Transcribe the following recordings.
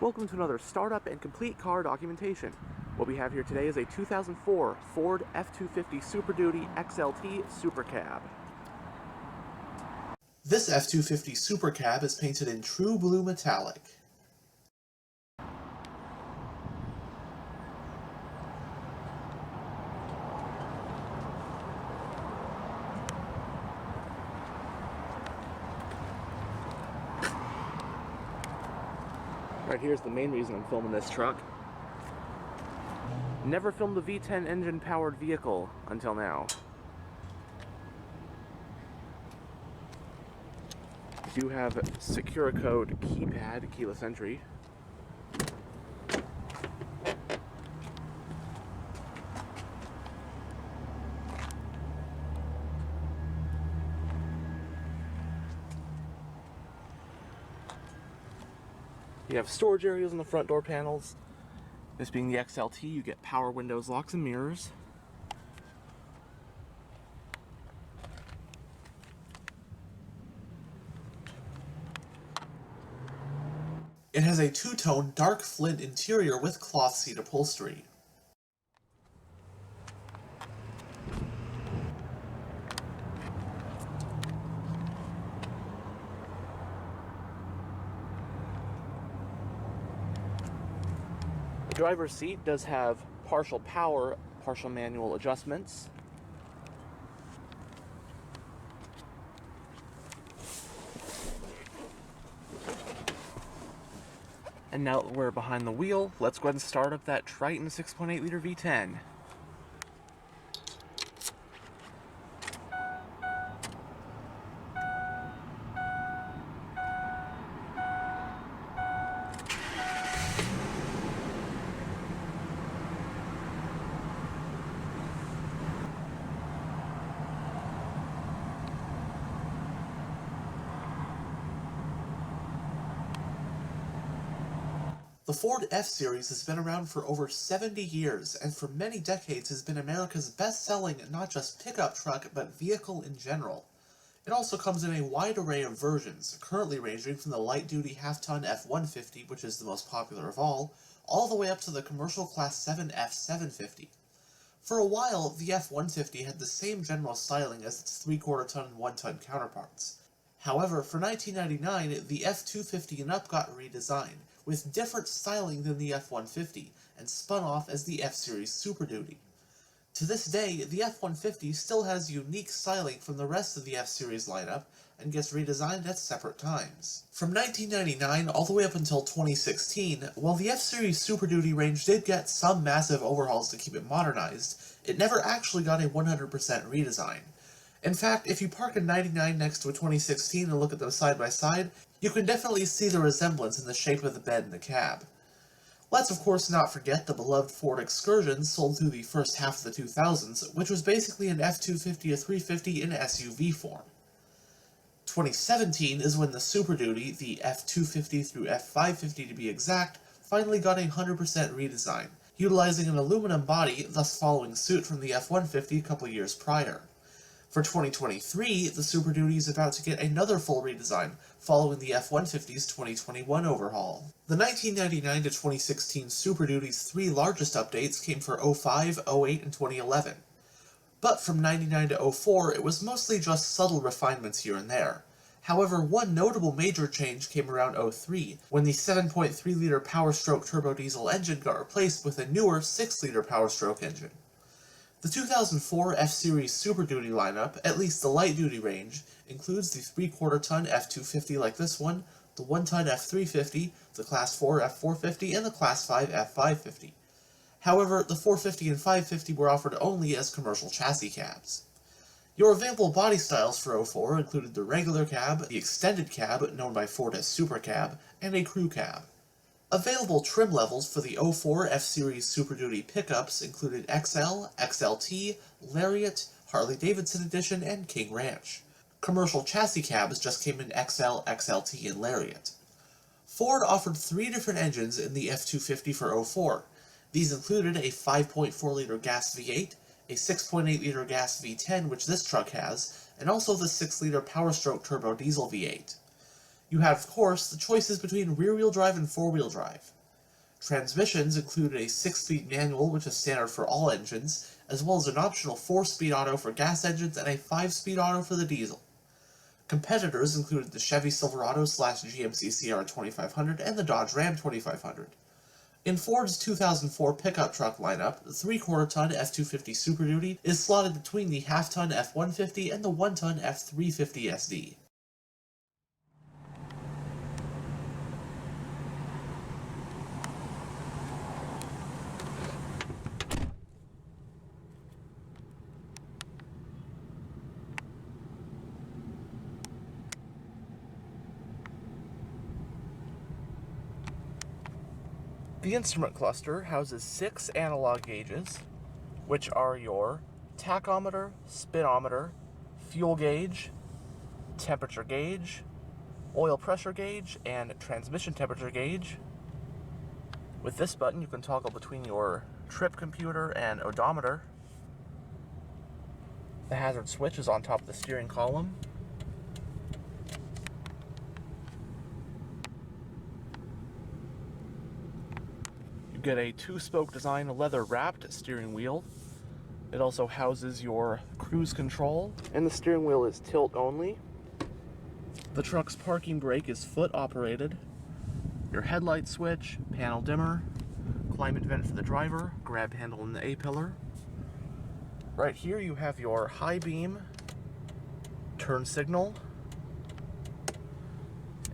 Welcome to another startup and complete car documentation. What we have here today is a 2004 Ford F-250 Super Duty XLT SuperCab. This F-250 SuperCab is painted in true blue metallic. Right here's the main reason I'm filming this truck. Never filmed a V10 engine powered vehicle until now. We do have SuperCab keypad, keyless entry. You have storage areas on the front door panels. This being the XLT, you get power windows, locks, and mirrors. It has a two-tone dark flint interior with cloth seat upholstery. The driver's seat does have partial power, partial manual adjustments. And now that we're behind the wheel, let's go ahead and start up that Triton 6.8 liter V10. The Ford F-Series has been around for over 70 years and for many decades has been America's best-selling not just pickup truck but vehicle in general. It also comes in a wide array of versions, currently ranging from the light-duty half-ton F-150, which is the most popular of all the way up to the commercial Class 7 F-750. For a while, the F-150 had the same general styling as its 3/4-ton and 1-ton counterparts. However, for 1999, the F-250 and up got redesigned, with different styling than the F-150, and spun off as the F-Series Super Duty. To this day, the F-150 still has unique styling from the rest of the F-Series lineup, and gets redesigned at separate times. From 1999 all the way up until 2016, while the F-Series Super Duty range did get some massive overhauls to keep it modernized, it never actually got a 100% redesign. In fact, if you park a 99 next to a 2016 and look at them side by side, you can definitely see the resemblance in the shape of the bed and the cab. Let's of course not forget the beloved Ford Excursion sold through the first half of the 2000s, which was basically an F-250 or 350 in SUV form. 2017 is when the Super Duty, the F-250 through F-550 to be exact, finally got a 100% redesign, utilizing an aluminum body, thus following suit from the F-150 a couple years prior. For 2023, the Super Duty is about to get another full redesign, following the F-150's 2021 overhaul. The 1999 to 2016 Super Duty's three largest updates came for 05, 08, and 2011. But from 99 to 04, it was mostly just subtle refinements here and there. However, one notable major change came around 03, when the 7.3-liter Power-Stroke turbo diesel engine got replaced with a newer 6-liter Power-Stroke engine. The 2004 F-Series Super Duty lineup, at least the light-duty range, includes the 3/4-ton F-250 like this one, the 1-ton F-350, the Class 4 F-450, and the Class 5 F-550. However, the 450 and 550 were offered only as commercial chassis cabs. Your available body styles for 04 included the regular cab, the extended cab, known by Ford as SuperCab, and a crew cab. Available trim levels for the 04 F-Series Super Duty pickups included XL, XLT, Lariat, Harley-Davidson Edition, and King Ranch. Commercial chassis cabs just came in XL, XLT, and Lariat. Ford offered three different engines in the F-250 for 04. These included a 5.4-liter gas V8, a 6.8-liter gas V10, which this truck has, and also the 6-liter Power-Stroke turbo diesel V8. You have, of course, the choices between rear-wheel drive and four-wheel drive. Transmissions included a 6-speed manual, which is standard for all engines, as well as an optional 4-speed auto for gas engines and a 5-speed auto for the diesel. Competitors included the Chevy Silverado/GMC Sierra 2500 and the Dodge Ram 2500. In Ford's 2004 pickup truck lineup, the 3/4-ton F-250 Super Duty is slotted between the half-ton F-150 and the 1-ton F-350 SD. The instrument cluster houses 6 analog gauges, which are your tachometer, speedometer, fuel gauge, temperature gauge, oil pressure gauge, and transmission temperature gauge. With this button, you can toggle between your trip computer and odometer. The hazard switch is on top of the steering column. Get a 2-spoke design leather-wrapped steering wheel. It also houses your cruise control, and the steering wheel is tilt only. The truck's parking brake is foot operated. Your headlight switch, panel dimmer, climate vent for the driver, grab handle in the A-pillar. Right here you have your high beam, turn signal,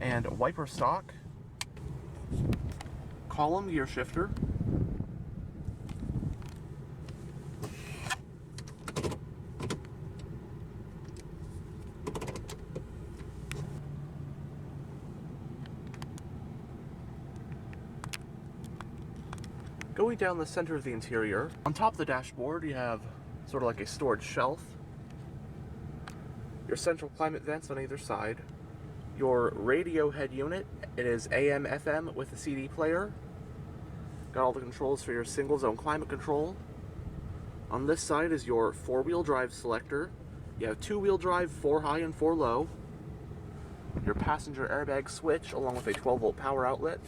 and wiper stalk. Column gear shifter, going down the center of the interior. On top of the dashboard you have sort of like a storage shelf, your central climate vents on either side, your radio head unit. It is AM FM with a CD player. Got all the controls for your single zone climate control. On this side is your 4-wheel drive selector. You have 2-wheel drive, 4 high and 4 low. Your passenger airbag switch along with a 12-volt power outlet.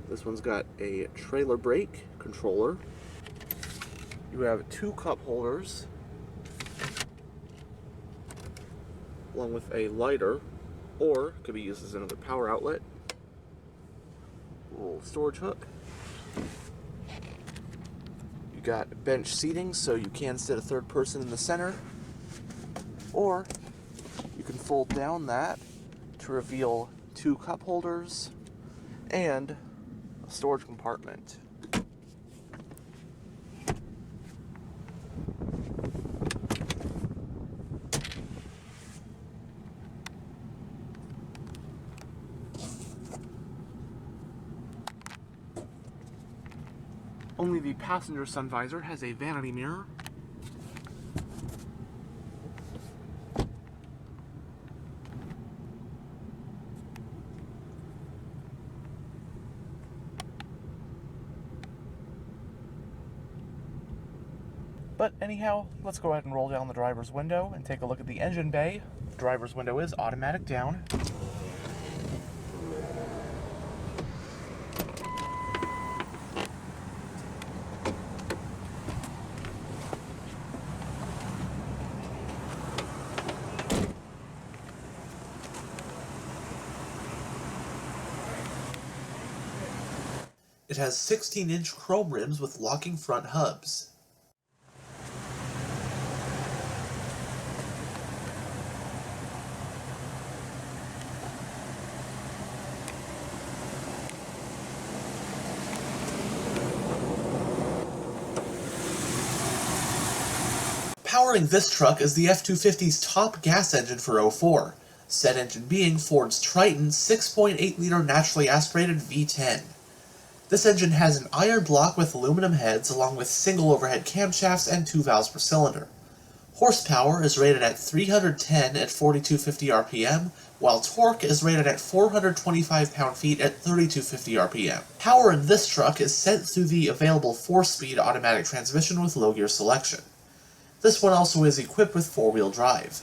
This one's got a trailer brake controller. You have 2 cup holders along with a lighter, or could be used as another power outlet. Little storage hook. You got bench seating, so you can sit a third person in the center, or you can fold down that to reveal 2 cup holders and a storage compartment. Only the passenger sun visor has a vanity mirror. But anyhow, let's go ahead and roll down the driver's window and take a look at the engine bay. The driver's window is automatic down. It has 16-inch chrome rims with locking front hubs. Powering this truck is the F-250's top gas engine for 04, said engine being Ford's Triton 6.8-liter naturally aspirated V10. This engine has an iron block with aluminum heads along with single overhead camshafts and 2 valves per cylinder. Horsepower is rated at 310 at 4250 RPM, while torque is rated at 425 pound-feet at 3250 RPM. Power in this truck is sent through the available 4-speed automatic transmission with low gear selection. This one also is equipped with 4-wheel drive.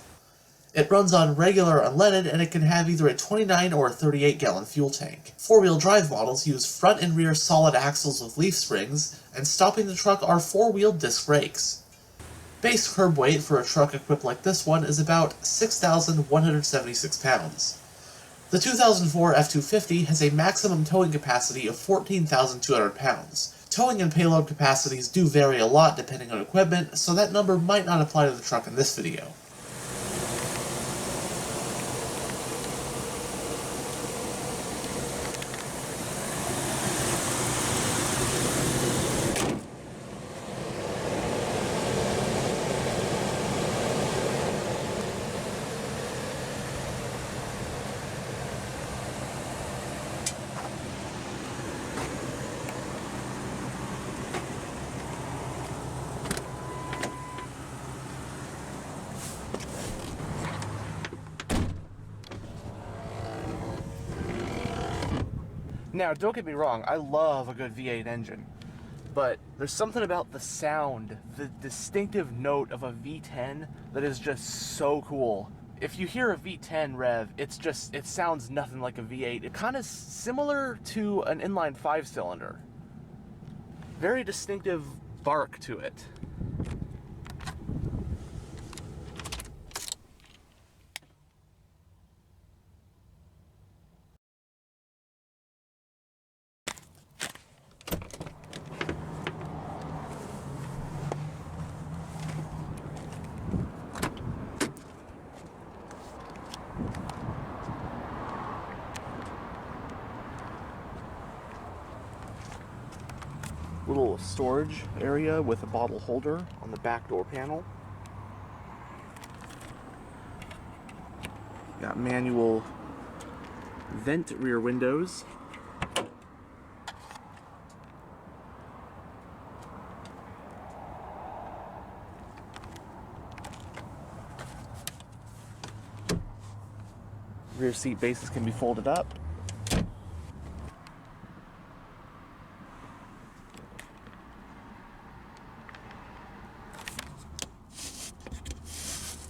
It runs on regular unleaded, and it can have either a 29 or a 38-gallon fuel tank. Four-wheel drive models use front and rear solid axles with leaf springs, and stopping the truck are four-wheel disc brakes. Base curb weight for a truck equipped like this one is about 6,176 pounds. The 2004 F-250 has a maximum towing capacity of 14,200 pounds. Towing and payload capacities do vary a lot depending on equipment, so that number might not apply to the truck in this video. Now, don't get me wrong, I love a good V8 engine, but there's something about the sound, the distinctive note of a V10 that is just so cool. If you hear a V10 rev, it sounds nothing like a V8. It's kind of similar to an inline 5-cylinder. Very distinctive bark to it. Little storage area with a bottle holder on the back door panel. Got manual vent rear windows. Rear seat bases can be folded up.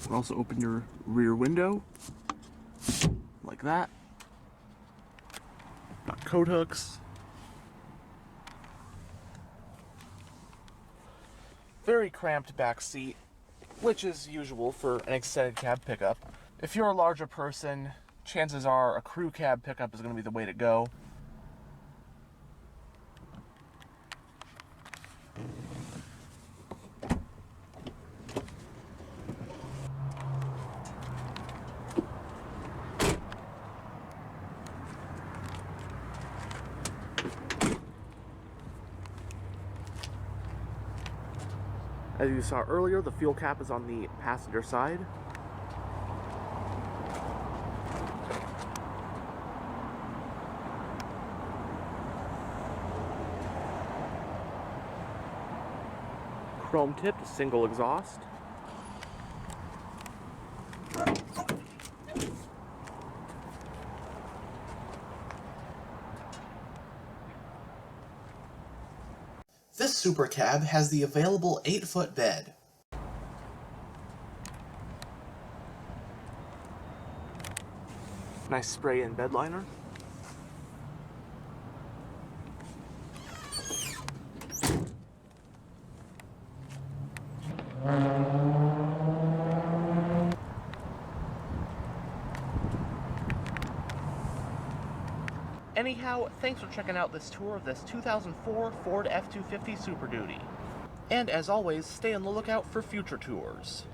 You can also open your rear window like that. Got coat hooks. Very cramped back seat, which is usual for an extended cab pickup. If you're a larger person, chances are a crew cab pickup is going to be the way to go. As you saw earlier, the fuel cap is on the passenger side. Chrome-tipped single exhaust. This SuperCab has the available 8-foot bed. Nice spray-in bed liner. Anyhow, thanks for checking out this tour of this 2004 Ford F-250 Super Duty. And as always, stay on the lookout for future tours.